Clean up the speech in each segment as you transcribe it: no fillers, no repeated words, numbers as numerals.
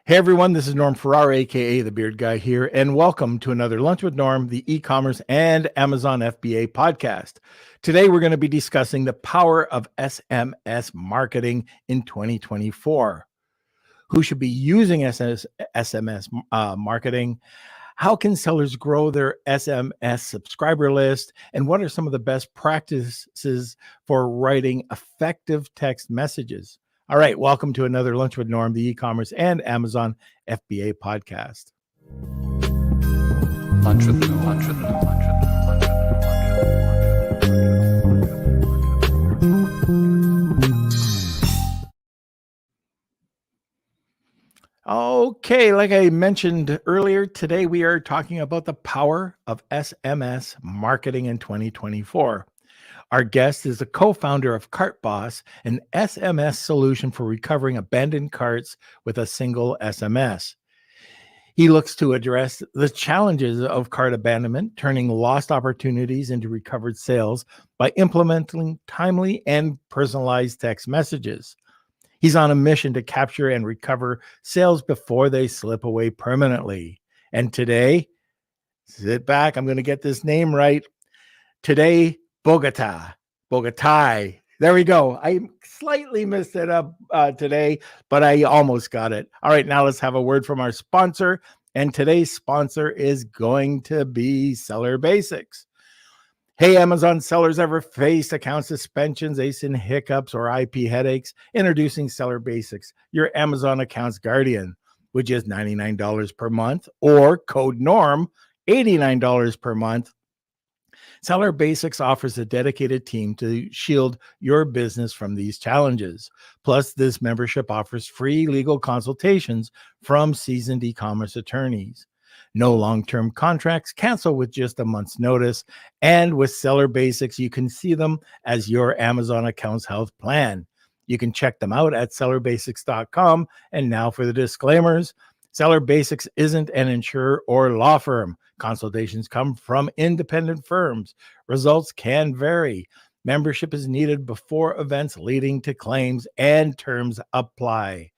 Hey everyone, this is Norm Farrar, aka the Beard Guy here, and welcome to another Lunch with Norm, the e-commerce and Amazon FBA podcast. Today we're going to be discussing the power of SMS marketing in 2024. Who should be using SMS marketing? How can sellers grow their SMS subscriber list? And what are some of the best practices for writing effective text messages? All right, welcome to another Lunch with Norm, the e-commerce and Amazon FBA podcast. Lunch with Norm. Lunch with Norm. Lunch with Okay, like I mentioned earlier, today we are talking about the power of SMS marketing in 2024. Our guest is the co-founder of CartBoss, an SMS solution for recovering abandoned carts with a single SMS. He looks to address the challenges of cart abandonment, turning lost opportunities into recovered sales by implementing timely and personalized text messages. He's on a mission to capture and recover sales before they slip away permanently. And sit back, I'm going to get this name right. Today, Bogataj. There we go. I slightly messed it up today, but I almost got it. All right, now let's have a word from our sponsor. And today's sponsor is going to be Seller Basics. Hey, Amazon sellers, ever faced account suspensions, ASIN hiccups, or IP headaches? Introducing Seller Basics, your Amazon account's guardian, which is $99 per month, or code NORM, $89 per month. Seller Basics offers a dedicated team to shield your business from these challenges. Plus, this membership offers free legal consultations from seasoned e-commerce attorneys. No long-term contracts, cancel with just a month's notice. And with Seller Basics, you can see them as your Amazon account's health plan. You can check them out at sellerbasics.com. And now for the disclaimers. Seller Basics isn't an insurer or law firm. Consultations come from independent firms. Results can vary. Membership is needed before events leading to claims, and terms apply.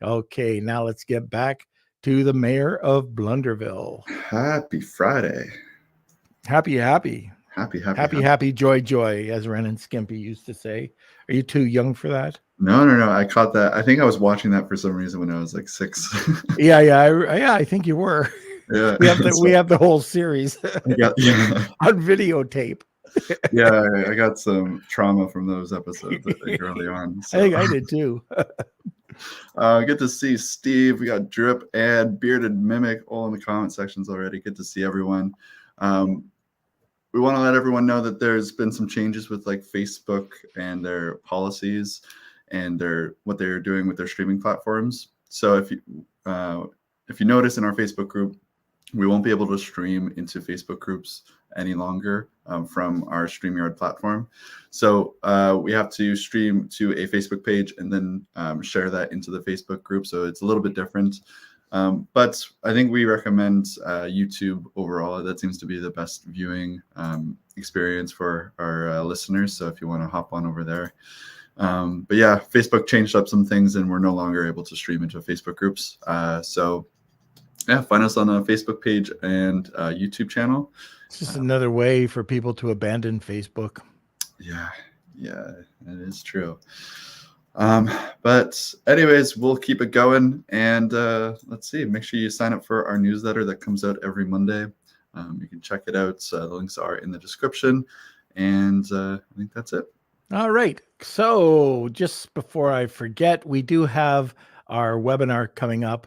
Okay, now let's get back to the mayor of Blunderville. Happy Friday. Happy, joy, as Ren and Skimpy used to say. Are you too young for that? No. I caught that. I think I was watching that for some reason when I was like 6. Yeah. I think you were. Yeah. We have the whole series on videotape. Yeah, I got some trauma from those episodes, I think, early on. So. I think I did too. Good to see Steve. We got Drip and Bearded Mimic all in the comment sections already. Good to see everyone. We want to let everyone know that there's been some changes with like Facebook and their policies and what they're doing with their streaming platforms. So if you notice in our Facebook group, we won't be able to stream into Facebook groups any longer from our StreamYard platform. So we have to stream to a Facebook page and then share that into the Facebook group. So it's a little bit different. But I think we recommend YouTube overall. That seems to be the best viewing experience for our listeners. So if you want to hop on over there. But yeah, Facebook changed up some things and we're no longer able to stream into Facebook groups. So yeah, find us on a Facebook page and YouTube channel. It's just another way for people to abandon Facebook. Yeah, it is true. But anyways, we'll keep it going. And let's see, make sure you sign up for our newsletter that comes out every Monday. You can check it out. The links are in the description. And I think that's it. All right. So just before I forget, we do have our webinar coming up.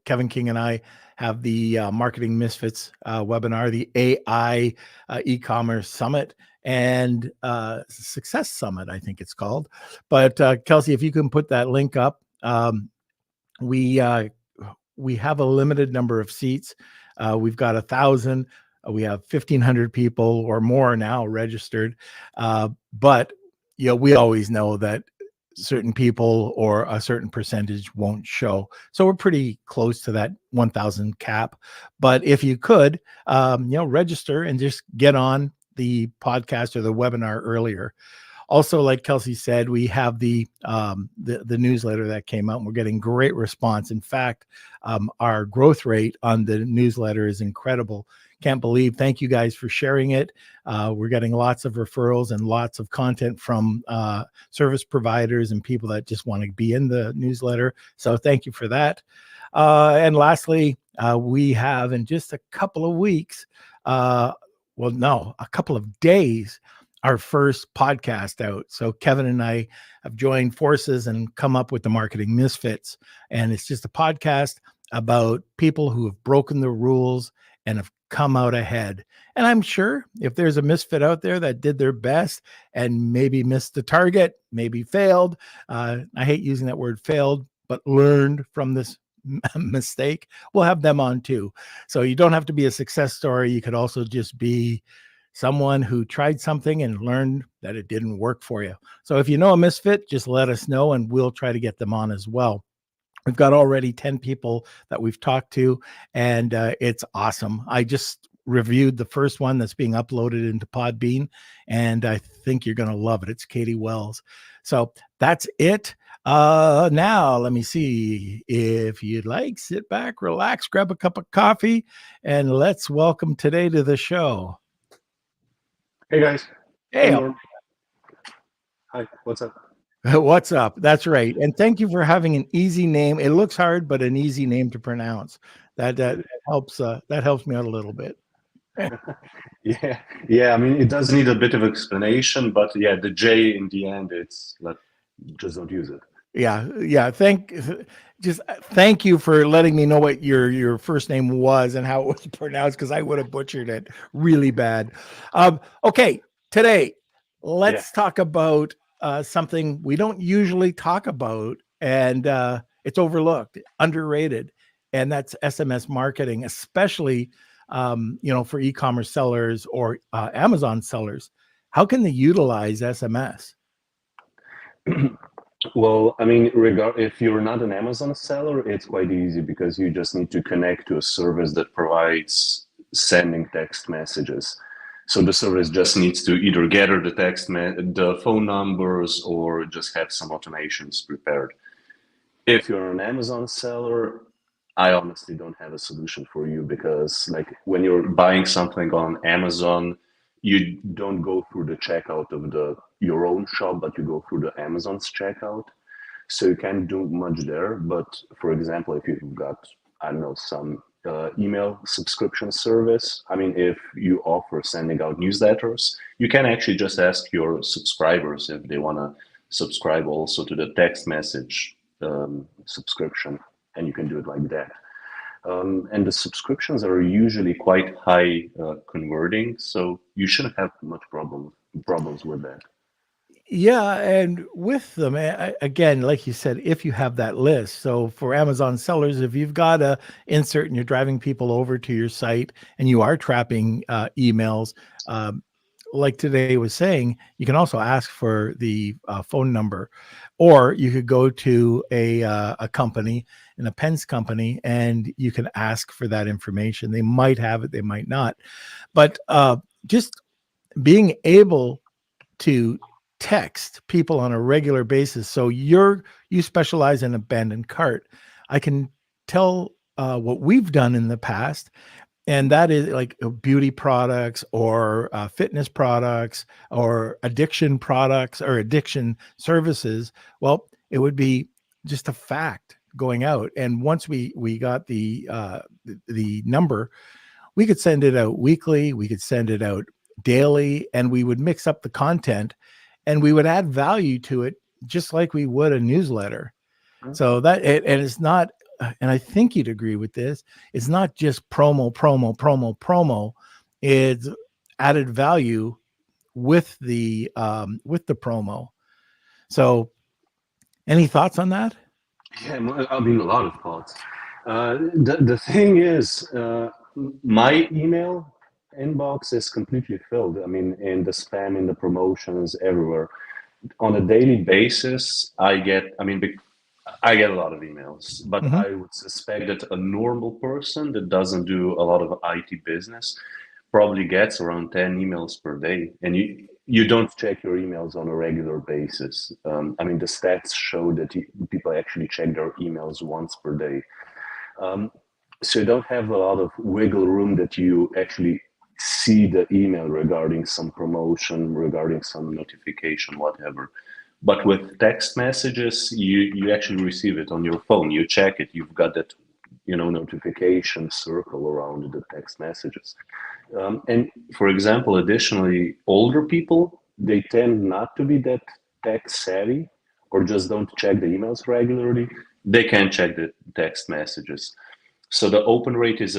Kevin King and I have the Marketing Misfits webinar, the AI e-commerce summit and Success Summit, I think it's called. But Kelsey, if you can put that link up, we have a limited number of seats. We've got 1,000. We have 1,500 people or more now registered. But we always know that certain people or a certain percentage won't show. So we're pretty close to that 1,000 cap. But if you could, register and just get on the podcast or the webinar earlier. Also, like Kelsey said, we have the newsletter that came out, and we're getting great response. In fact, our growth rate on the newsletter is incredible. Can't believe. Thank you guys for sharing it. We're getting lots of referrals and lots of content from service providers and people that just want to be in the newsletter. So thank you for that. And lastly, we have in just a couple of weeks, a couple of days, our first podcast out. So Kevin and I have joined forces and come up with the Marketing Misfits. And it's just a podcast about people who have broken the rules and have come out ahead. And I'm sure if there's a misfit out there that did their best and maybe missed the target, maybe failed, I hate using that word failed, but learned from this mistake, we'll have them on too. So you don't have to be a success story. You could also just be someone who tried something and learned that it didn't work for you. So if you know a misfit, just let us know and we'll try to get them on as well. We've got already 10 people that we've talked to, and it's awesome. I just reviewed the first one that's being uploaded into Podbean, and I think you're going to love it. It's Katie Wells. So that's it. Now, let me see. If you'd like, sit back, relax, grab a cup of coffee, and let's welcome today to the show. Hey, guys. Hey, hi, what's up? What's up? That's right. And thank you for having an easy name. It looks hard, but an easy name to pronounce. That helps. That helps me out a little bit. Yeah. I mean, it does need a bit of explanation, but yeah, the J in the end, it's like, just don't use it. Yeah. Thank you for letting me know what your first name was and how it was pronounced, because I would have butchered it really bad. Okay, today let's talk about something we don't usually talk about, and it's overlooked, underrated, and that's SMS marketing, especially for e-commerce sellers or Amazon sellers. How can they utilize SMS? Well, I mean, if you're not an Amazon seller, it's quite easy because you just need to connect to a service that provides sending text messages. So the service just needs to either gather the phone numbers or just have some automations prepared. If you're an Amazon seller, I honestly don't have a solution for you, because like when you're buying something on Amazon, you don't go through the checkout of your own shop, but you go through the Amazon's checkout. So you can't do much there. But for example, if you've got, I don't know, some email subscription service, I mean, if you offer sending out newsletters, you can actually just ask your subscribers if they want to subscribe also to the text message subscription, and you can do it like that. And the subscriptions are usually quite high converting, so you shouldn't have much problems with that. Yeah, and with them, again, like you said, if you have that list. So for Amazon sellers, if you've got a insert and you're driving people over to your site and you are trapping emails, like today was saying, you can also ask for the phone number, or you could go to a company, in a pens company, and you can ask for that information. They might have it, they might not. But just being able to text people on a regular basis. So you specialize in abandoned cart. I can tell what we've done in the past, and that is like beauty products or fitness products or addiction products or addiction services. Well, it would be just a fact going out. And once we got the number, we could send it out weekly, we could send it out daily, and we would mix up the content and we would add value to it just like we would a newsletter. Mm-hmm. So and it's not, and I think you'd agree with this, it's not just promo. It's added value with the promo. So any thoughts on that? Yeah, I mean, a lot of thoughts. The thing is, my email inbox is completely filled. I mean, in the spam, in the promotions, everywhere. On a daily basis, I get a lot of emails, but mm-hmm. I would suspect that a normal person that doesn't do a lot of IT business probably gets around 10 emails per day. And you don't check your emails on a regular basis. I mean, the stats show that people actually check their emails once per day. So you don't have a lot of wiggle room that you actually see the email regarding some promotion, regarding some notification, whatever. But with text messages, you actually receive it on your phone. You check it. You've got that, notification circle around the text messages. And for example, additionally, older people, they tend not to be that tech savvy or just don't check the emails regularly. They can check the text messages. So the open rate is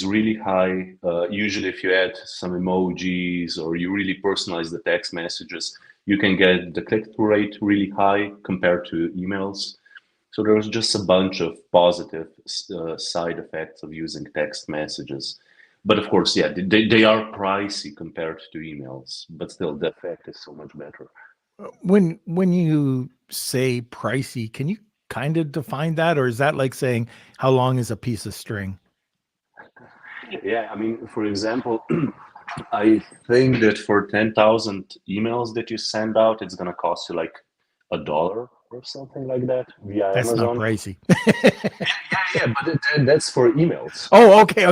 really high. Usually, if you add some emojis or you really personalize the text messages, you can get the click-through rate really high compared to emails. So there's just a bunch of positive side effects of using text messages. But of course, yeah, they are pricey compared to emails, but still the effect is so much better. When you say pricey, can you kind of define that, or is that like saying how long is a piece of string? Yeah, I mean, for example, I think that for 10,000 emails that you send out, it's going to cost you like $1 or something like that via That's Amazon. not pricey. Yeah, but that's for emails. Oh, okay.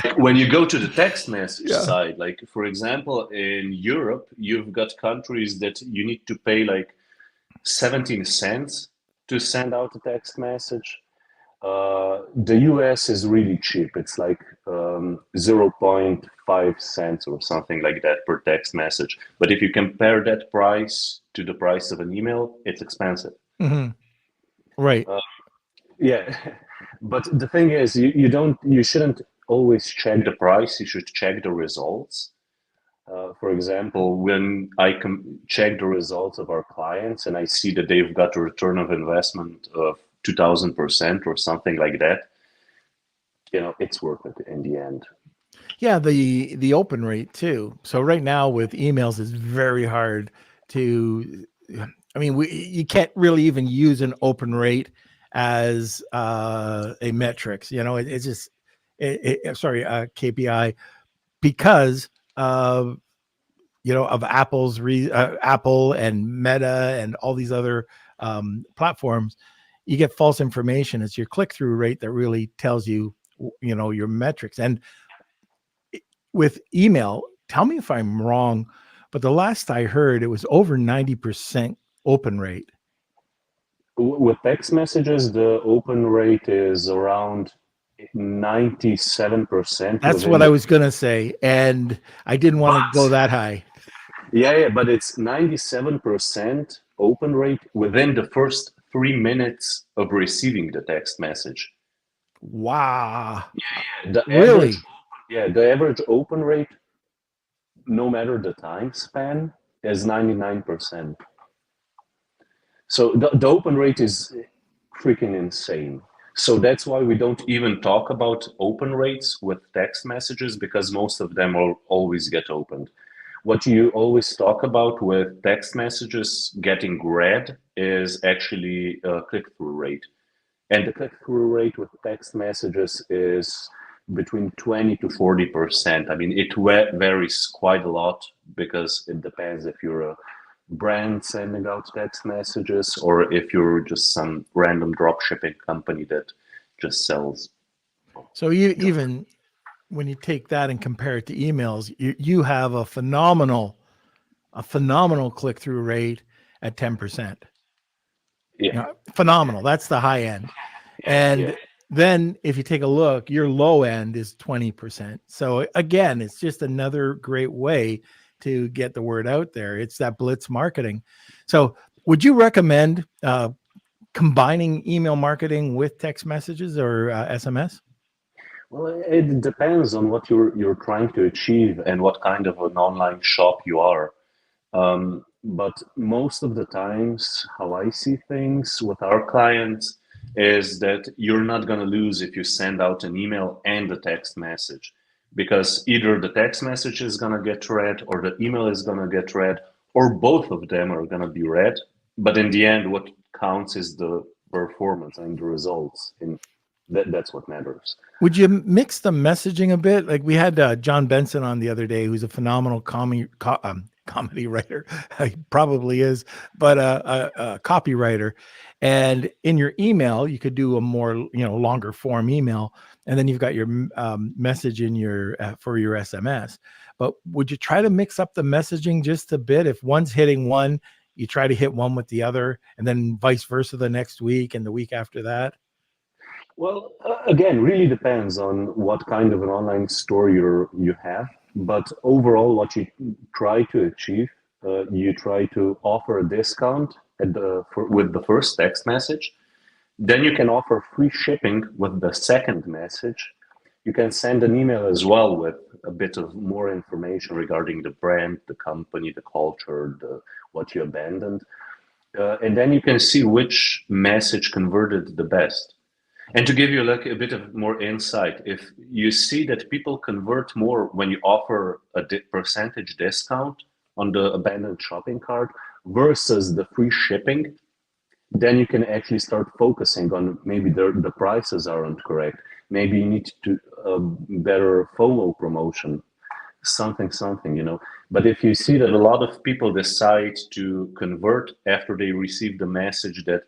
Like when you go to the text message side, like for example, in Europe, you've got countries that you need to pay like 17 cents to send out a text message. The US is really cheap. It's like 0.5 cents or something like that per text message. But if you compare that price to the price of an email, it's expensive. Mm-hmm. Right. Yeah, but the thing is, you shouldn't always check the price. You should check the results. For example, when I check the results of our clients and I see that they've got a return of investment of 2,000% or something like that, it's worth it in the end. Yeah, the open rate too. So right now with emails, it's very hard to. I mean, you can't really even use an open rate as a metrics. It's just KPI, because of Apple's Apple and Meta and all these other platforms. You get false information. It's your click-through rate that really tells you your metrics. And with email, tell me if I'm wrong, but the last I heard, it was over 90% open rate. With text messages, the open rate is around 97%. That's what I was going to say. And I didn't want to go that high. Yeah, but it's 97% open rate within the first 3 minutes of receiving the text message. Wow. Yeah. Really? The average open rate, no matter the time span, is 99%. So the open rate is freaking insane. So that's why we don't even talk about open rates with text messages, because most of them will always get opened. What you always talk about with text messages getting read is actually a click-through rate. And the click-through rate with text messages is between 20 to 40%. I mean, it varies quite a lot because it depends if you're a brand sending out text messages or if you're just some random drop shipping company that just sells. So even when you take that and compare it to emails, you have a phenomenal click-through rate at 10%. Yeah. Phenomenal. That's the high end. And then if you take a look, your low end is 20%. So again, it's just another great way to get the word out there. It's that blitz marketing. So would you recommend combining email marketing with text messages or SMS? Well, it depends on what you're trying to achieve and what kind of an online shop you are. But most of the times, how I see things with our clients is that you're not going to lose if you send out an email and a text message, because either the text message is going to get read or the email is going to get read, or both of them are going to be read. But in the end, what counts is the performance and the results in That's what matters. Would you mix the messaging a bit? Like we had John Benson on the other day, who's a phenomenal comedy writer. He probably is, but a copywriter. And in your email, you could do a more longer form email, and then you've got your message in your for your SMS. But would you try to mix up the messaging just a bit? If one's hitting one, you try to hit one with the other, and then vice versa the next week and the week after that. Well, again, really depends on what kind of an online store you have. But overall, what you try to achieve, you try to offer a discount with the first text message. Then you can offer free shipping with the second message. You can send an email as well with a bit of more information regarding the brand, the company, the culture, what you abandoned. And then you can see which message converted the best. And to give you like a bit of more insight, if you see that people convert more when you offer a percentage discount on the abandoned shopping cart versus the free shipping, then you can actually start focusing on maybe the prices aren't correct. Maybe you need to better FOMO promotion, something, But if you see that a lot of people decide to convert after they receive the message that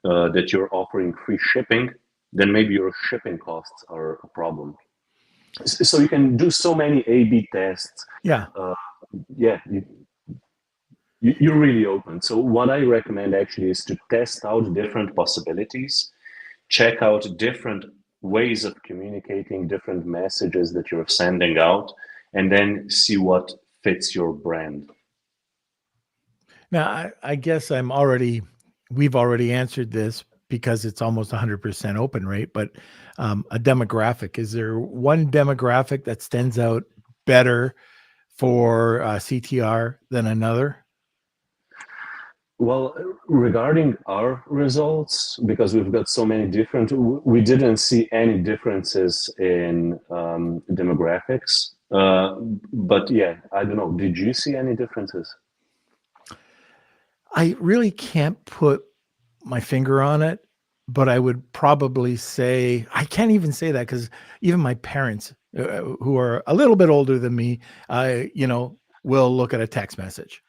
that you're offering free shipping, then maybe your shipping costs are a problem. So you can do so many A/B tests. Yeah. You're really open. So what I recommend actually is to test out different possibilities, check out different ways of communicating, different messages that you're sending out, and then see what fits your brand. Now, I guess we've already answered this because it's almost 100% open rate, but a demographic, is there one demographic that stands out better for CTR than another? Well, regarding our results, because we've got so many different, we didn't see any differences in demographics. But yeah, I don't know. Did you see any differences? I really can't put my finger on it, but I would probably say, I can't even say that because even my parents, who are a little bit older than me, will look at a text message.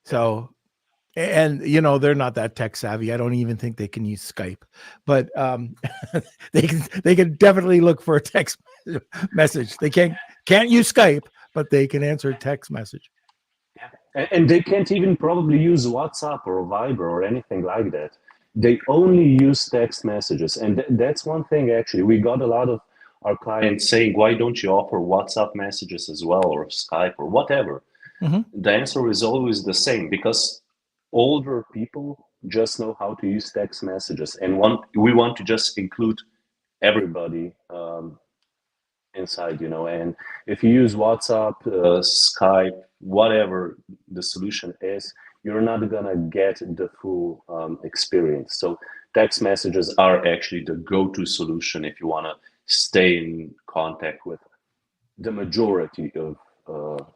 So, and they're not that tech savvy. I don't even think they can use Skype, but they can definitely look for a text message. They can't use Skype, but they can answer a text message. And they can't even probably use WhatsApp or Viber or anything like that. They only use text messages. And that's one thing, actually. We got a lot of our clients saying, why don't you offer WhatsApp messages as well, or Skype or whatever? Mm-hmm. The answer is always the same, because older people just know how to use text messages. And we want to just include everybody inside, and if you use WhatsApp, Skype, whatever the solution is, you're not gonna get the full experience. So text messages are actually the go-to solution if you want to stay in contact with the majority of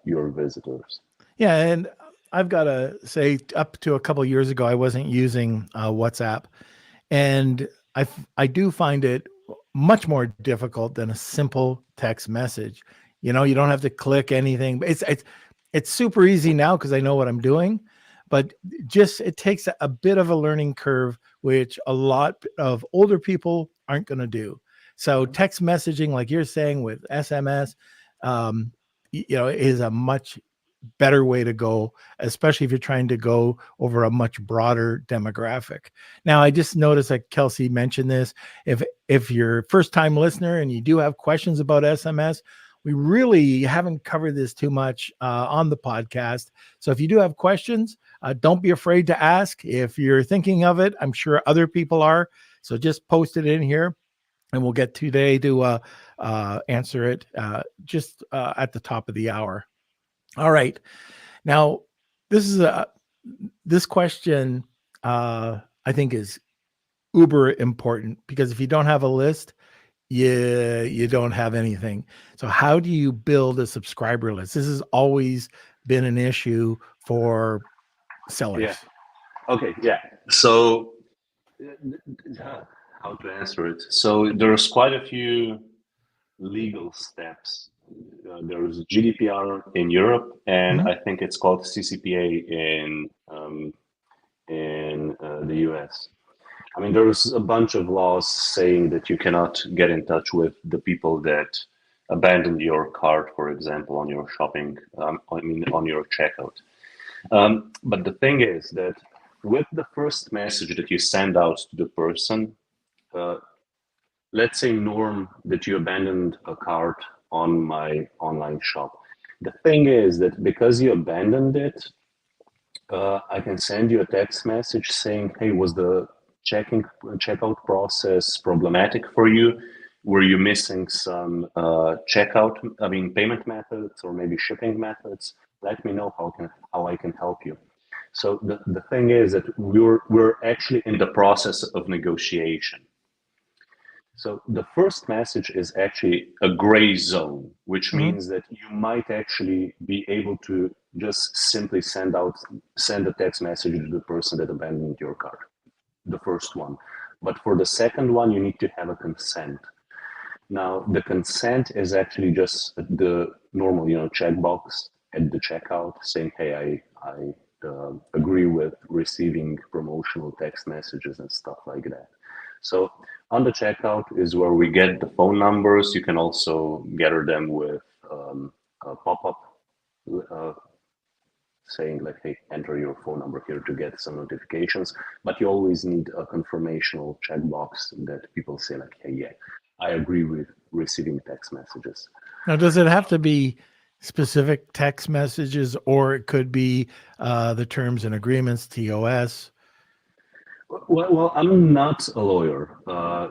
your visitors. Yeah, and I've got to say, up to a couple of years ago, I wasn't using WhatsApp, and I do find it much more difficult than a simple text message. You don't have to click anything. It's super easy now because I know what I'm doing, but just it takes a bit of a learning curve, which a lot of older people aren't going to do. So text messaging, like you're saying with SMS, is a much better way to go, especially if you're trying to go over a much broader demographic. Now, I just noticed that Kelsey mentioned this. If you're a first-time listener and you do have questions about SMS, we really haven't covered this too much on the podcast. So if you do have questions, don't be afraid to ask. If you're thinking of it, I'm sure other people are. So just post it in here, and we'll get today to answer it just at the top of the hour. All right. Now, this question I think is uber important, because if you don't have a list, you don't have anything. So how do you build a subscriber list? This has always been an issue for sellers. Yeah. Okay. Yeah. So how to answer it. So there's quite a few legal steps. There's GDPR in Europe, and I think it's called CCPA in the US. I mean, there's a bunch of laws saying that you cannot get in touch with the people that abandoned your cart, for example, on your shopping, on your checkout. But the thing is that with the first message that you send out to the person, let's say, Norm, that you abandoned a cart on my online shop. The thing is that because you abandoned it, I can send you a text message saying, hey, was the checkout process problematic for you? Were you missing some payment methods or maybe shipping methods? Let me know how I can help you. So the thing is that we're actually in the process of negotiation. So the first message is actually a gray zone, which means that you might actually be able to just simply send a text message to the person that abandoned your cart, the first one. But for the second one, you need to have a consent. Now, the consent is actually just the normal, checkbox at the checkout saying, hey, I agree with receiving promotional text messages and stuff like that. So on the checkout is where we get the phone numbers. You can also gather them with a pop-up saying like, hey, enter your phone number here to get some notifications. But you always need a confirmational checkbox that people say like, hey, yeah, I agree with receiving text messages. Now, does it have to be specific text messages, or it could be the terms and agreements, TOS? Well, I'm not a lawyer,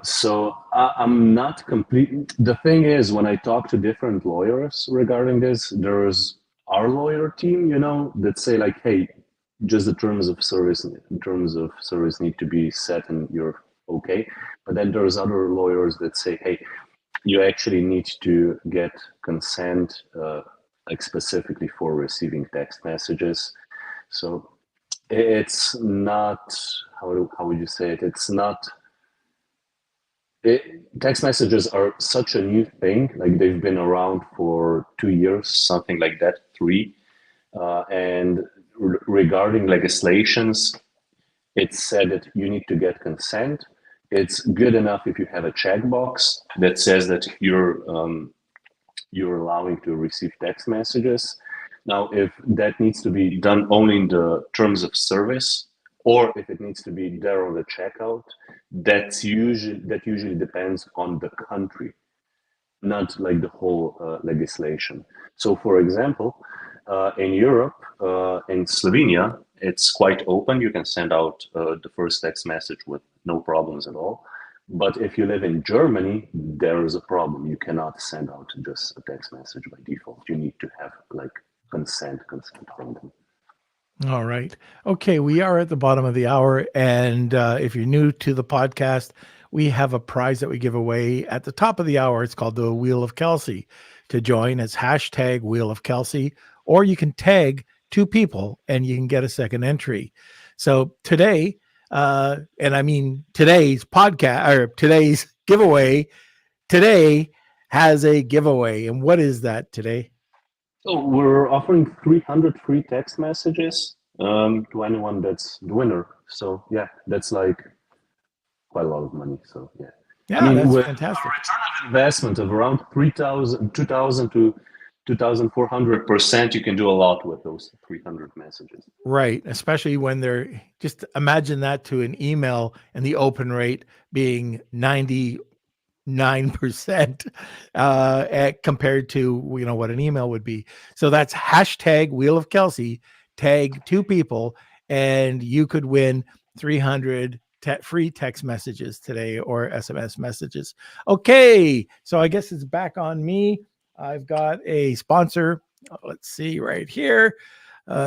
so I'm not complete. The thing is, when I talk to different lawyers regarding this, there's our lawyer team, that say like, hey, just the terms of service need to be set and you're okay. But then there's other lawyers that say, hey, you actually need to get consent, like specifically for receiving text messages. So it's not, how would you say it? It's not, text messages are such a new thing. Like they've been around for 2 years, something like that, 3. And regarding legislations, it's said that you need to get consent. It's good enough if you have a checkbox that says that you're allowing to receive text messages. Now, if that needs to be done only in the terms of service, or if it needs to be there on the checkout, that usually depends on the country, not like the whole legislation. So, for example, in Europe, in Slovenia, it's quite open. You can send out the first text message with no problems at all. But if you live in Germany, there is a problem. You cannot send out just a text message by default. You need to have like consent from them. All right. Okay, we are at the bottom of the hour. And if you're new to the podcast, we have a prize that we give away at the top of the hour. It's called the Wheel of Kelsey. To join, it's hashtag Wheel of Kelsey, or you can tag 2 people and you can get a second entry. So today, and I mean today's podcast or today's giveaway, today has a giveaway. And what is that today? So we're offering 300 free text messages to anyone that's the winner. So yeah, that's like quite a lot of money. So yeah. Yeah, I mean, that's with fantastic. a return of investment of around 2,000 to 2,400%, you can do a lot with those 300 messages. Right. Especially when they're, just imagine that to an email and the open rate being 99% compared to, what an email would be. So that's hashtag Wheel of Kelsey, tag 2 people, and you could win 300 free text messages today or SMS messages. Okay. So I guess it's back on me. I've got a sponsor. Let's see right here.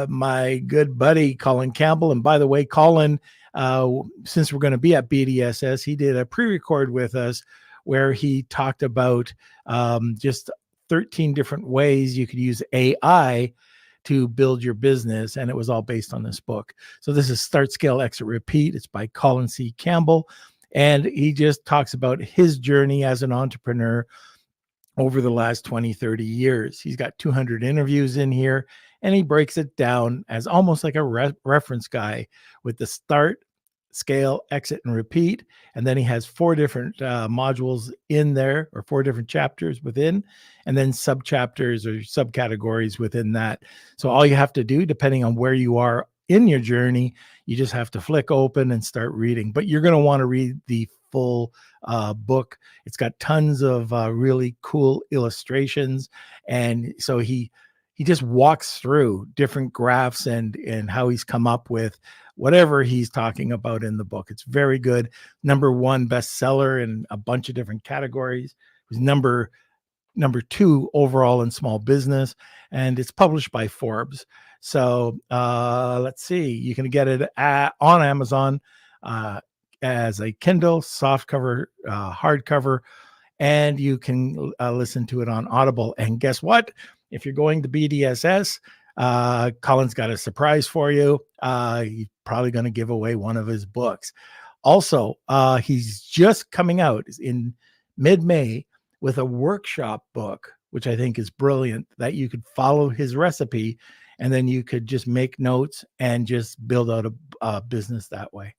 My good buddy, Colin Campbell. And by the way, Colin, since we're going to be at BDSS, he did a pre-record with us where he talked about just 13 different ways you could use AI to build your business. And it was all based on this book. So this is Start, Scale, Exit, Repeat. It's by Colin C. Campbell. And he just talks about his journey as an entrepreneur over the last 20, 30 years. He's got 200 interviews in here, and he breaks it down as almost like a reference guy with the start, scale, exit, and repeat. And then he has 4 different modules in there, or 4 different chapters within, and then sub chapters or subcategories within that. So all you have to do, depending on where you are in your journey, you just have to flick open and start reading. But you're going to want to read the full book. It's got tons of really cool illustrations, and so he just walks through different graphs and how he's come up with whatever he's talking about in the book. It's very good. #1 bestseller in a bunch of different categories. It was number 2 overall in small business, and it's published by Forbes. So let's see, you can get it on Amazon as a Kindle, softcover, hardcover, and you can listen to it on Audible. And guess what? If you're going to BDSS, Colin's got a surprise for you. He's probably going to give away one of his books. Also, he's just coming out in mid-May with a workshop book, which I think is brilliant, that you could follow his recipe, and then you could just make notes and just build out a business that way.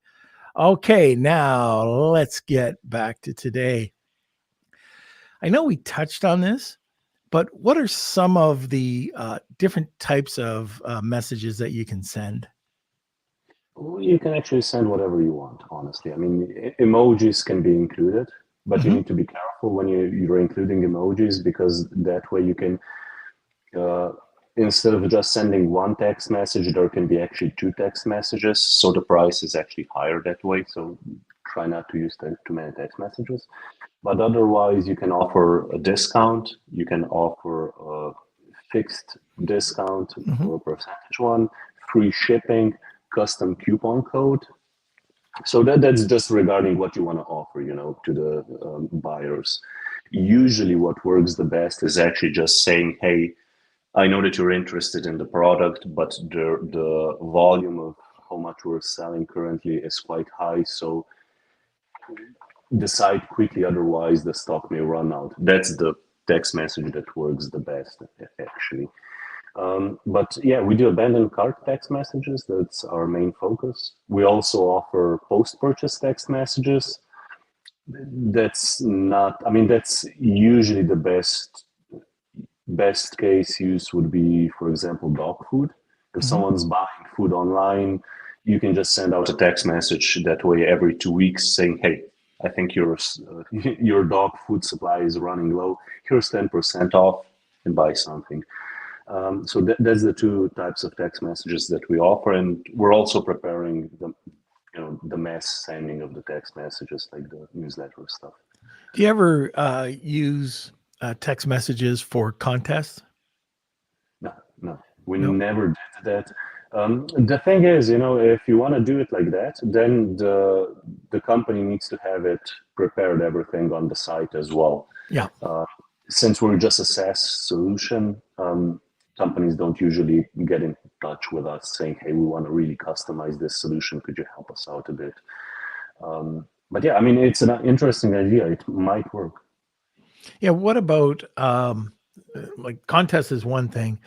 Okay, now let's get back to today. I know we touched on this, but what are some of the different types of messages that you can send? You can actually send whatever you want, honestly. I mean, emojis can be included, but you need to be careful when you're including emojis, because that way you can, instead of just sending one text message, there can be actually 2 text messages. So the price is actually higher that way. So try not to use too many text messages. But otherwise, you can offer a discount. You can offer a fixed discount or a percentage one, free shipping, custom coupon code. So that's just regarding what you want to offer, to the buyers. Usually what works the best is actually just saying, hey, I know that you're interested in the product, but the volume of how much we're selling currently is quite high. So decide quickly, otherwise the stock may run out. That's the text message that works the best, actually. But yeah, we do abandoned cart text messages. That's our main focus. We also offer post-purchase text messages. That's usually the best case use would be, for example, dog food. If someone's buying food online, you can just send out a text message that way every 2 weeks saying, hey, I think your dog food supply is running low. Here's 10% off and buy something. So that's the 2 types of text messages that we offer. And we're also preparing the mass sending of the text messages, like the newsletter stuff. Do you ever use text messages for contests? No, we never did that. The thing is, if you want to do it like that, then the company needs to have it prepared, everything on the site as well. Yeah. Since we're just a SaaS solution, companies don't usually get in touch with us saying, hey, we want to really customize this solution. Could you help us out a bit? But yeah, I mean, it's an interesting idea. It might work. Yeah. What about like contests is one thing,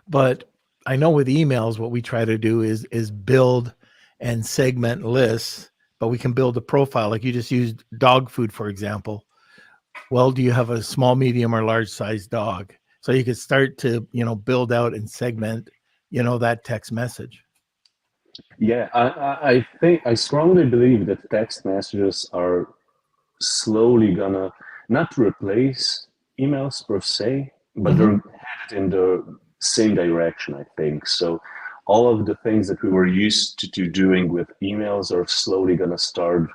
but I know with emails, what we try to do is build and segment lists, but we can build a profile. Like you just used dog food, for example. Well, do you have a small, medium, or large size dog? So you could start to, build out and segment, that text message. Yeah, I strongly believe that text messages are slowly gonna not replace emails per se, but they're headed in the same direction, I think. So all of the things that we were used to doing with emails are slowly gonna start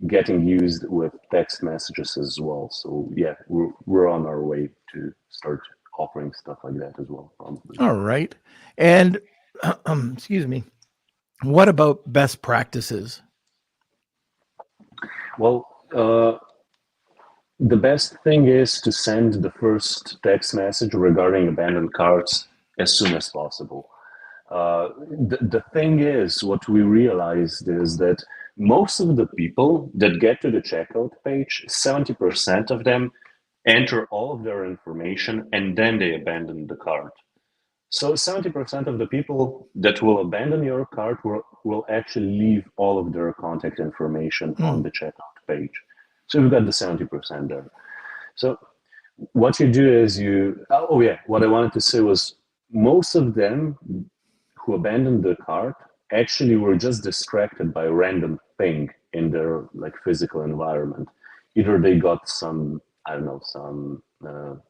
getting used with text messages as well. So yeah, we're on our way to start offering stuff like that as well, probably. All right. And excuse me, what about best practices? Well, the best thing is to send the first text message regarding abandoned carts as soon as possible. The thing is, what we realized is that most of the people that get to the checkout page, 70% of them enter all of their information and then they abandon the cart. So 70% of the people that will abandon your cart will actually leave all of their contact information on the checkout page. So we've got the 70% there. So what you do is what I wanted to say was most of them who abandoned the cart actually were just distracted by a random thing in their like physical environment. Either they got some, I don't know,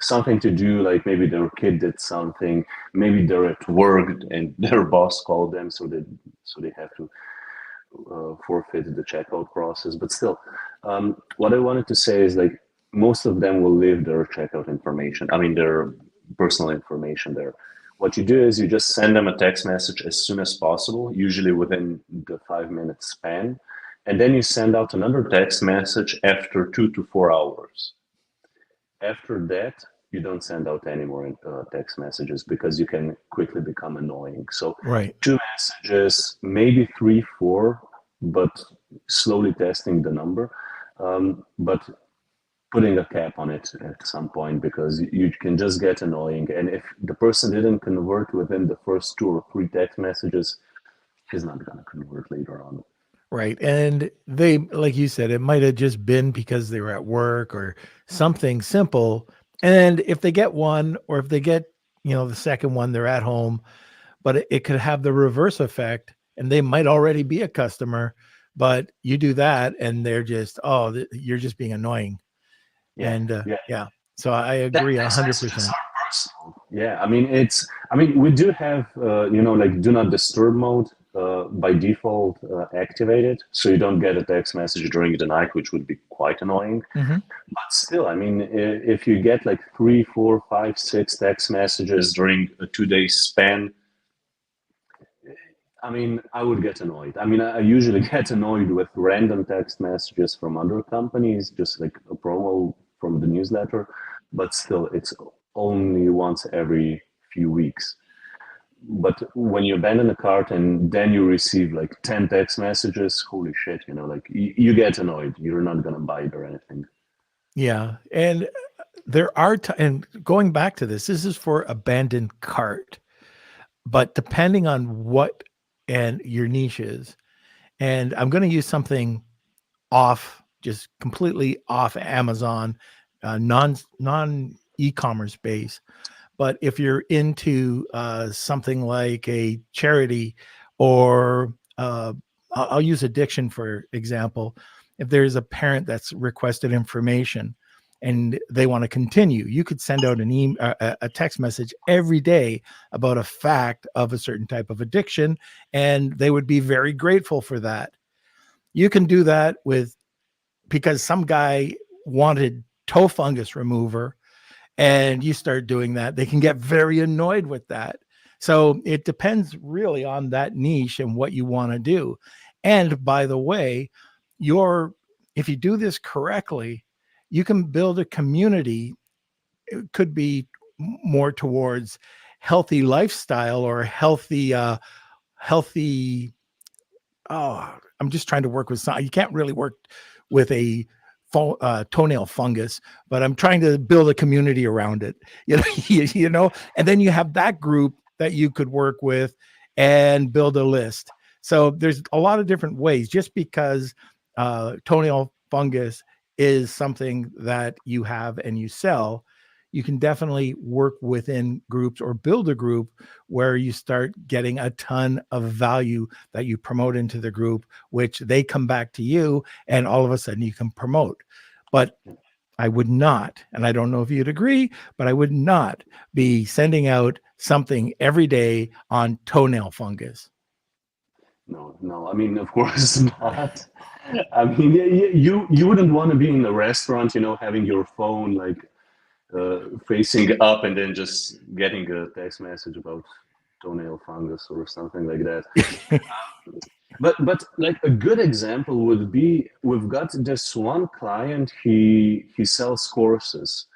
something to do, like maybe their kid did something, maybe they're at work and their boss called them, so they have to forfeit the checkout process. But still, what I wanted to say is like most of them will leave their checkout information, their personal information there. What you do is you just send them a text message as soon as possible, usually within the 5-minute span, and then you send out another text message after 2 to 4 hours. After that, you don't send out any more text messages because you can quickly become annoying. So 2 messages, maybe 3, 4, but slowly testing the number, but putting a cap on it at some point because you can just get annoying. And if the person didn't convert within the first 2 or 3 text messages, he's not going to convert later on. Right. And they, like you said, it might have just been because they were at work or something simple. And if they get one, or if they get, the second one, they're at home, but it could have the reverse effect and they might already be a customer, but you do that and they're just, you're just being annoying. Yeah. And so I agree 100%. Yeah. We do have, like do not disturb mode by default activated. So you don't get a text message during the night, which would be quite annoying. Mm-hmm. But still, if you get like 3, 4, 5, 6 text messages during a 2-day span, I would get annoyed. I usually get annoyed with random text messages from other companies, just like a promo from the newsletter. But still, it's only once every few weeks. But when you abandon a cart and then you receive like 10 text messages, holy shit, you get annoyed. You're not going to buy it or anything. Yeah. And there are, and going back to this is for abandoned cart, but depending on what and your niche is, and I'm going to use something just completely off Amazon, non e-commerce base. But if you're into something like a charity or I'll use addiction, for example, if there's a parent that's requested information and they want to continue, you could send out a text message every day about a fact of a certain type of addiction, and they would be very grateful for that. You can do that because some guy wanted toe fungus remover, and you start doing that, they can get very annoyed with that. So it depends really on that niche and what you want to do. And by the way, if you do this correctly, you can build a community. It could be more towards healthy lifestyle or healthy. I'm just trying to work with some. You can't really work with a toenail fungus, but I'm trying to build a community around it. And then you have that group that you could work with and build a list. So there's a lot of different ways. Just because toenail fungus is something that you have and you sell, you can definitely work within groups or build a group where you start getting a ton of value that you promote into the group, which they come back to you and all of a sudden you can promote. But I would not, and I don't know if you'd agree, but I would not be sending out something every day on toenail fungus. No, of course not. You wouldn't want to be in a restaurant, having your phone like facing up and then just getting a text message about toenail fungus or something like that. But like a good example would be, we've got this one client, he sells courses,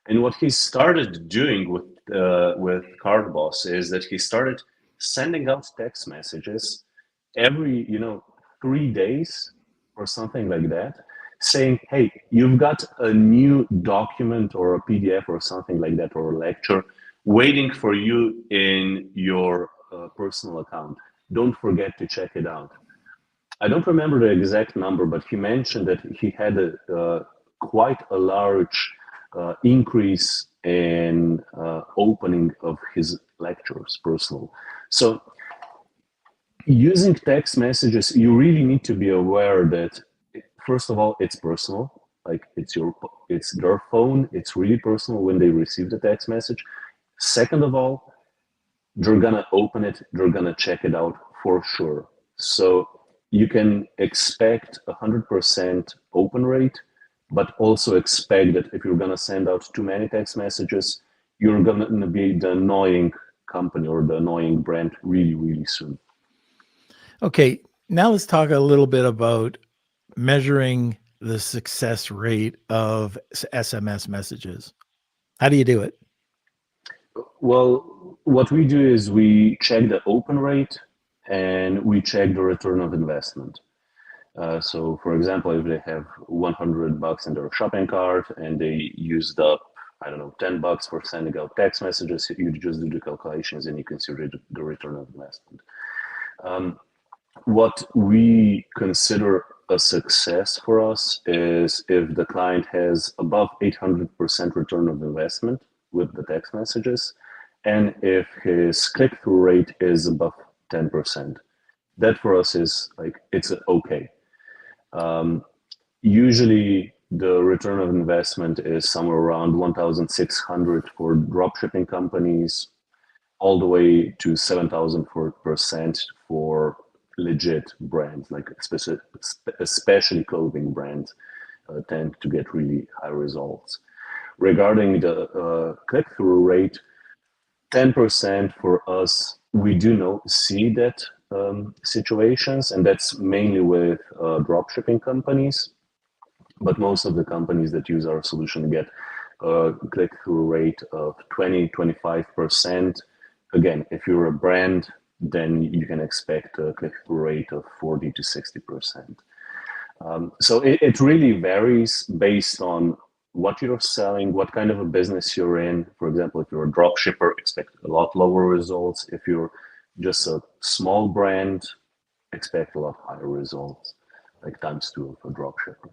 and what he started doing with CartBoss is that he started sending out text messages every 3 days or something like that, saying, hey, you've got a new document or a PDF or something like that, or a lecture waiting for you in your personal account. Don't forget to check it out. I don't remember the exact number, but he mentioned that he had quite a large increase in opening of his lectures personal. So using text messages, you really need to be aware that, first of all, it's personal. Like it's their phone. It's really personal when they receive the text message. Second of all, they're gonna open it. They're gonna check it out for sure. So you can expect 100% open rate, but also expect that if you're gonna send out too many text messages, you're gonna be the annoying company or the annoying brand really, really soon. Okay, now let's talk a little bit about measuring the success rate of SMS messages. How do you do it? Well, what we do is we check the open rate and we check the return of investment. So, for example, if they have $100 in their shopping cart and they used up, I don't know, $10 for sending out text messages, you just do the calculations and you consider the return of investment. What we consider a success for us is if the client has above 800% return of investment with the text messages, and if his click-through rate is above 10%. That for us is like, it's okay. Usually the return of investment is somewhere around 1,600 for dropshipping companies, all the way to 7,000% for legit brands, like especially clothing brands tend to get really high results. Regarding the click-through rate, 10% for us, we do see that situations, and that's mainly with dropshipping companies. But most of the companies that use our solution get a click-through rate of 20-25%. Again, if you're a brand, then you can expect a click-through rate of 40-60%. So it really varies based on what you're selling, what kind of a business you're in. For example, if you're a drop shipper, expect a lot lower results. If you're just a small brand, expect a lot higher results, like ×2 of a drop shipper.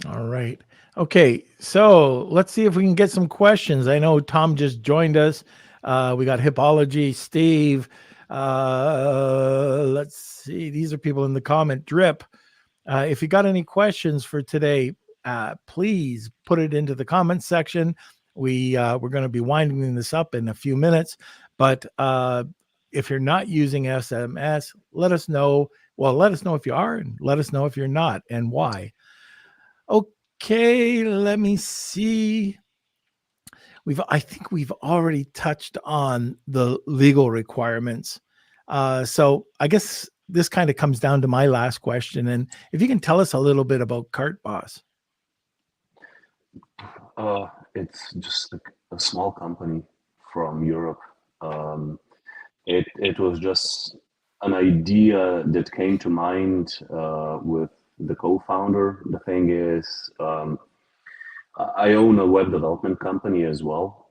All right. Okay. So let's see if we can get some questions. I know Tom just joined us. We got Hipology, Steve. Let's see. These are people in the comment. Drip. If you got any questions for today, please put it into the comment section. We're going to be winding this up in a few minutes, but if you're not using SMS, let us know. Well, let us know if you are, and let us know if you're not and why. Okay, let me see. I think we've already touched on the legal requirements. So I guess this kind of comes down to my last question. And if you can tell us a little bit about CartBoss. It's just a small company from Europe. It was just an idea that came to mind with the co-founder. The thing is, I own a web development company as well.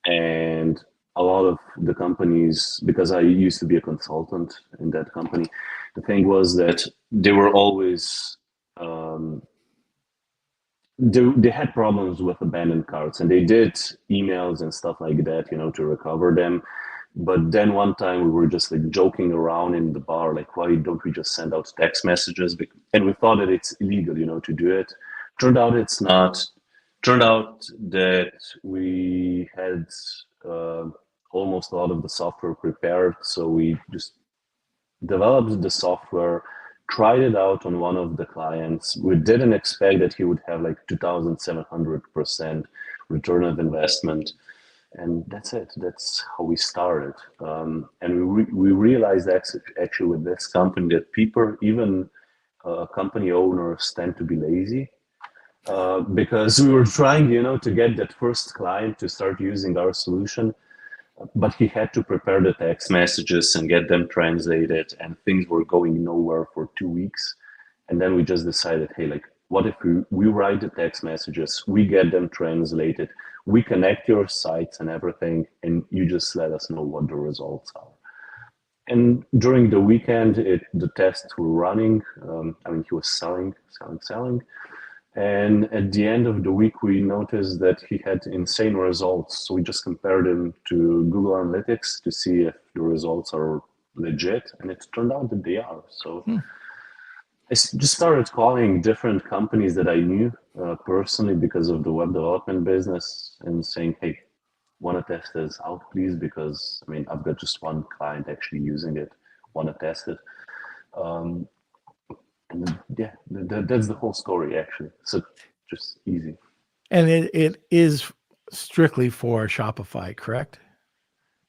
And a lot of the companies, because I used to be a consultant in that company, the thing was that they were always, they had problems with abandoned carts, and they did emails and stuff like that, to recover them. But then one time we were just like joking around in the bar, like, why don't we just send out text messages? And we thought that it's illegal, to do it. Turned out it's not. Turned out that we had almost a lot of the software prepared. So we just developed the software, tried it out on one of the clients. We didn't expect that he would have like 2,700% return of investment. And that's it. That's how we started. And we realized actually with this company that people, even company owners, tend to be lazy. Because we were trying, to get that first client to start using our solution. but he had to prepare the text messages and get them translated, and things were going nowhere for 2 weeks. And then we just decided, hey, like, what if we write the text messages, we get them translated, we connect your sites and everything, and you just let us know what the results are. And during the weekend, the tests were running. He was selling. And at the end of the week, we noticed that he had insane results. So we just compared them to Google Analytics to see if the results are legit. And it turned out that they are. So I just started calling different companies that I knew personally because of the web development business and saying, hey, want to test this out, please? Because I've got just one client actually using it, want to test it. And then, yeah, that's the whole story, actually. So just easy. And it is strictly for Shopify, correct?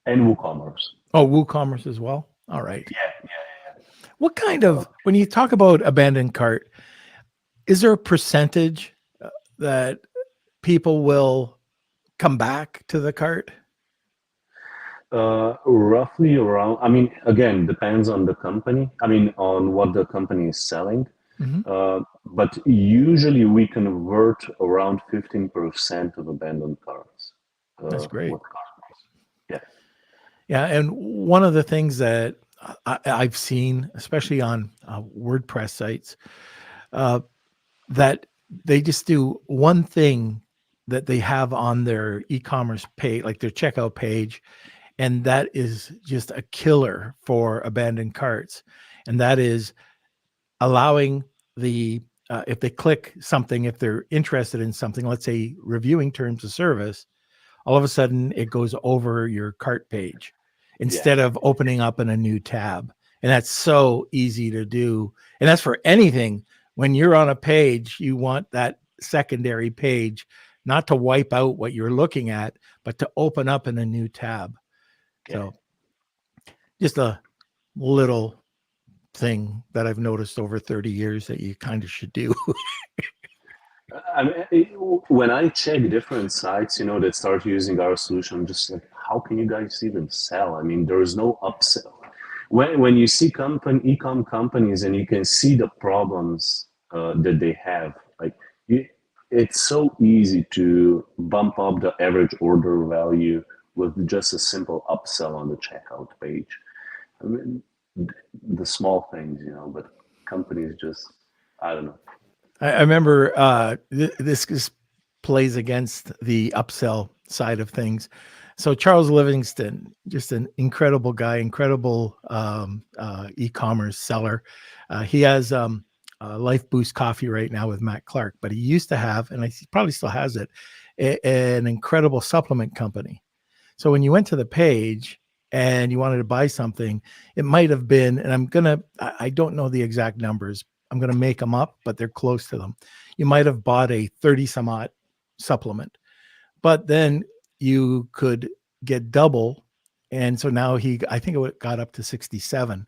And WooCommerce. Oh, WooCommerce as well? All right. Yeah. What kind of, when you talk about abandoned cart, is there a percentage that people will come back to the cart? Roughly around, again, depends on the company. On what the company is selling. Mm-hmm. But usually we convert around 15% of abandoned carts. That's great. with CartBoss. Yeah. Yeah. And one of the things that I've seen, especially on WordPress sites, that they just do one thing that they have on their e-commerce page, like their checkout page, and that is just a killer for abandoned carts. And that is allowing if they click something, if they're interested in something, let's say reviewing terms of service, all of a sudden it goes over your cart page instead of opening up in a new tab. And that's so easy to do. And that's for anything. When you're on a page, you want that secondary page not to wipe out what you're looking at, but to open up in a new tab. So just a little thing that I've noticed over 30 years that you kind of should do. When I check different sites, that start using our solution, I'm just like, how can you guys even sell? There is no upsell. When you see e-com companies and you can see the problems that they have, it's so easy to bump up the average order value with just a simple upsell on the checkout page. The small things, but companies just, I don't know. I remember this plays against the upsell side of things. So Charles Livingston, just an incredible guy, incredible e-commerce seller. He has Life Boost Coffee right now with Matt Clark, but he used to have, and he probably still has it, an incredible supplement company. So when you went to the page and you wanted to buy something, it might have been, and I don't know the exact numbers, I'm going to make them up, but they're close to them. You might have bought a 30 some odd supplement, but then you could get double. And so now I think it got up to 67,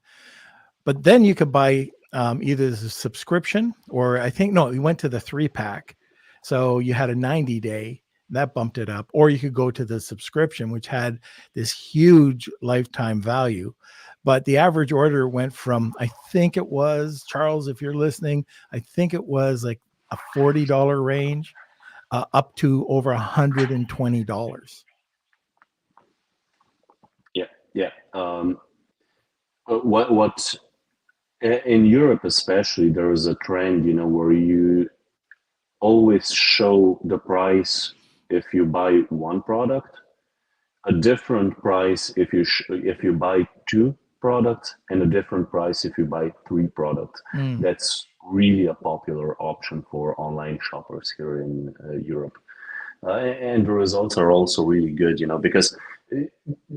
but then you could buy either the subscription or we went to the 3-pack. So you had a 90-day that bumped it up, or you could go to the subscription, which had this huge lifetime value. But the average order went from, I think it was, Charles, if you're listening, I think it was like a $40 range up to over $120. Yeah. What in Europe especially, there is a trend, where you always show the price if you buy one product, a different price if you buy two products, and a different price if you buy 3 products. That's really a popular option for online shoppers here in Europe. And the results are also really good, because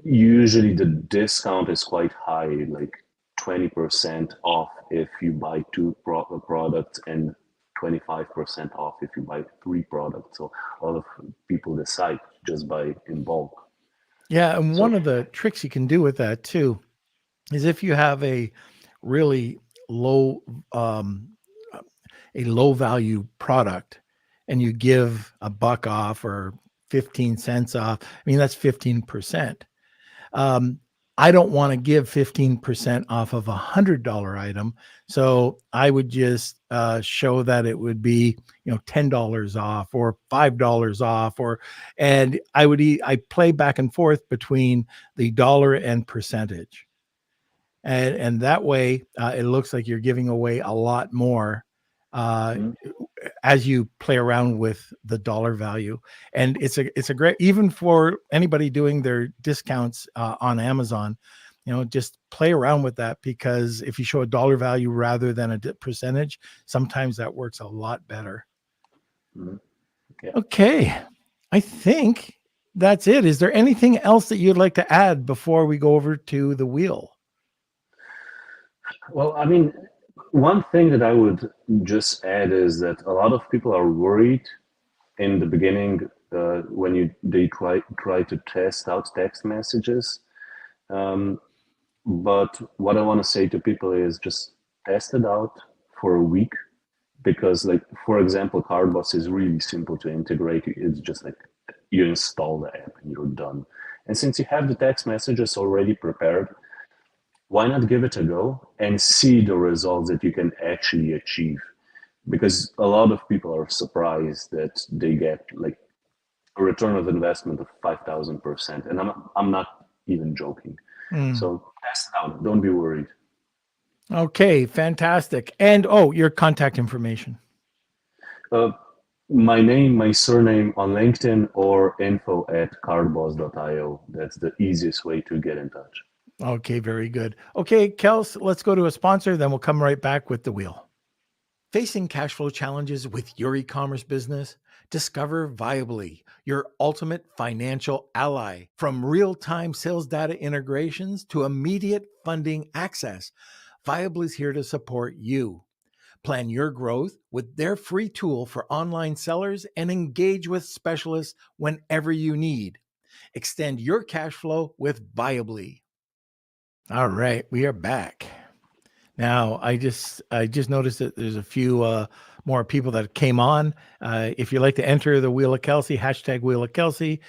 usually the discount is quite high, like 20% off if you buy 2 products and 25% off if you buy 3 products. So a lot of people decide to just buy in bulk. Yeah, and one of the tricks you can do with that too is if you have a really low value product and you give $1 off or 15 cents off, that's 15%. I don't want to give 15% off of $100 item. So I would just show that it would be, $10 off or $5 off, and I play back and forth between the dollar and percentage. And that way it looks like you're giving away a lot more as you play around with the dollar value. And it's a great, even for anybody doing their discounts on Amazon, just play around with that, because if you show a dollar value rather than a percentage, sometimes that works a lot better. Yeah. Okay. I think that's it. Is there anything else that you'd like to add before we go over to the wheel? Well, I mean, one thing that I would just add is that a lot of people are worried in the beginning when they try to test out text messages. But what I want to say to people is just test it out for a week, because, like, for example, CartBoss is really simple to integrate. It's just like you install the app and you're done. And since you have the text messages already prepared, why not give it a go and see the results that you can actually achieve? Because a lot of people are surprised that they get like a return of investment of 5,000%, and I'm not even joking. So test it out. Don't be worried. Okay, fantastic. And your contact information. My name, my surname on LinkedIn, or info@cartboss.io. That's the easiest way to get in touch. Okay, very good. Okay, Kels, let's go to a sponsor, then we'll come right back with the wheel. Facing cash flow challenges with your e-commerce business? Discover Viably, your ultimate financial ally. From real-time sales data integrations to immediate funding access, Viably is here to support you. Plan your growth with their free tool for online sellers and engage with specialists whenever you need. Extend your cash flow with Viably. All right, we are back. Now, I just noticed that there's a few more people that came on. If you'd like to enter the Wheel of Kelsey, hashtag Wheel of Kelsey,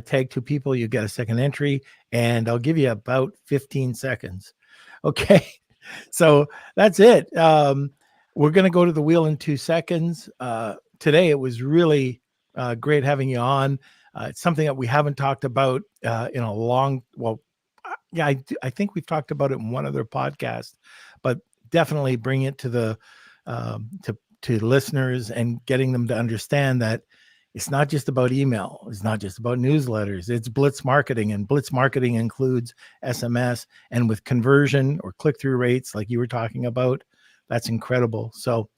tag 2 people, you get a second entry, and I'll give you about 15 seconds. Okay, so that's it. We're going to go to the wheel in 2 seconds. Today, it was really great having you on. It's something that we haven't talked about in a long, yeah, I think we've talked about it in one other podcast, but definitely bring it to the to listeners and getting them to understand that it's not just about email. It's not just about newsletters. It's blitz marketing, and blitz marketing includes SMS, and with conversion or click-through rates like you were talking about, that's incredible. So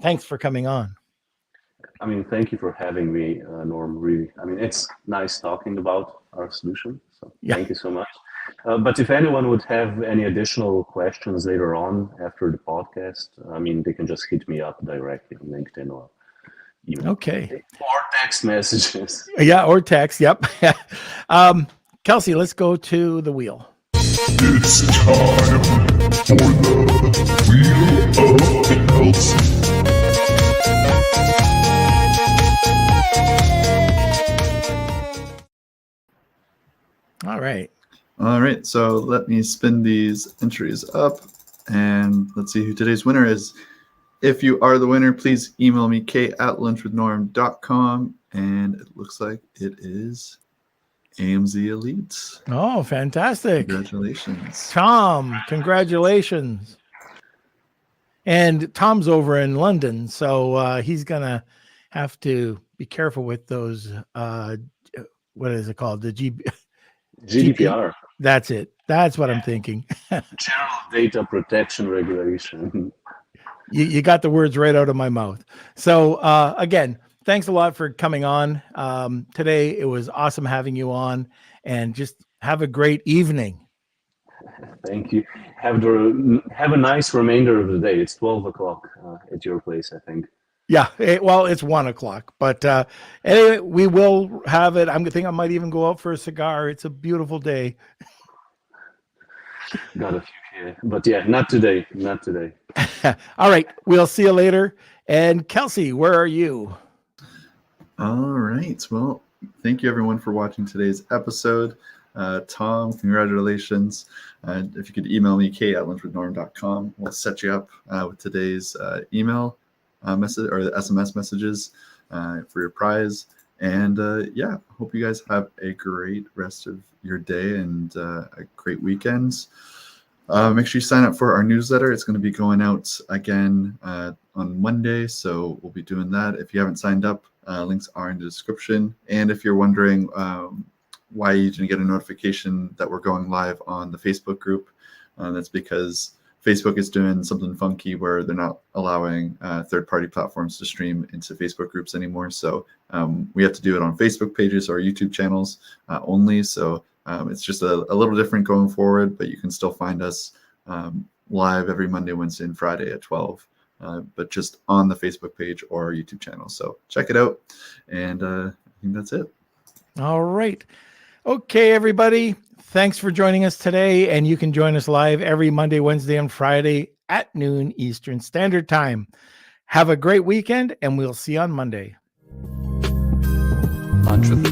thanks for coming on. I mean, thank you for having me, Norm. Really, I mean, it's nice talking about our solution. So Thank you so much. But if anyone would have any additional questions later on after the podcast, I mean, they can just hit me up directly on LinkedIn or email. Okay. Or text messages. Yeah, or text. Yep. Kelsey, let's go to the wheel. It's time for the Wheel of Kelsey. All right, so let me spin these entries up, and let's see who today's winner is. If you are the winner, please email me, k@lunchwithnorm.com, and it looks like it is AMZ Elites. Oh, fantastic. Congratulations. Tom, congratulations. And Tom's over in London, so he's going to have to be careful with those, what is it called? The GDPR. That's it. That's what I'm thinking. General Data Protection Regulation. You got the words right out of my mouth. So again, thanks a lot for coming on today. It was awesome having you on, and just have a great evening. Thank you. Have a nice remainder of the day. It's 12 o'clock at your place, I think. Yeah, it's 1 o'clock, but anyway, we will have it. I'm thinking I might even go out for a cigar. It's a beautiful day. Got a few here, but yeah, not today. Not today. All right, we'll see you later. And Kelsey, where are you? All right. Well, thank you everyone for watching today's episode. Tom, congratulations. If you could email me, kate@lunchwithnorm.com, we'll set you up with today's email message or the SMS messages for your prize. And yeah, hope you guys have a great rest of your day and a great weekend. Make sure you sign up for our newsletter. It's going to be going out again on Monday, so we'll be doing that. If you haven't signed up, links are in the description. And if you're wondering why you didn't get a notification that we're going live on the Facebook group, that's because Facebook is doing something funky where they're not allowing third-party platforms to stream into Facebook groups anymore. So we have to do it on Facebook pages or YouTube channels only. So it's just a little different going forward, but you can still find us live every Monday, Wednesday, and Friday at 12, but just on the Facebook page or our YouTube channel. So check it out. And I think that's it. All right. Okay, everybody. Thanks for joining us today. And you can join us live every Monday, Wednesday, and Friday at noon Eastern Standard Time. Have a great weekend, and we'll see you on Monday. Lunch with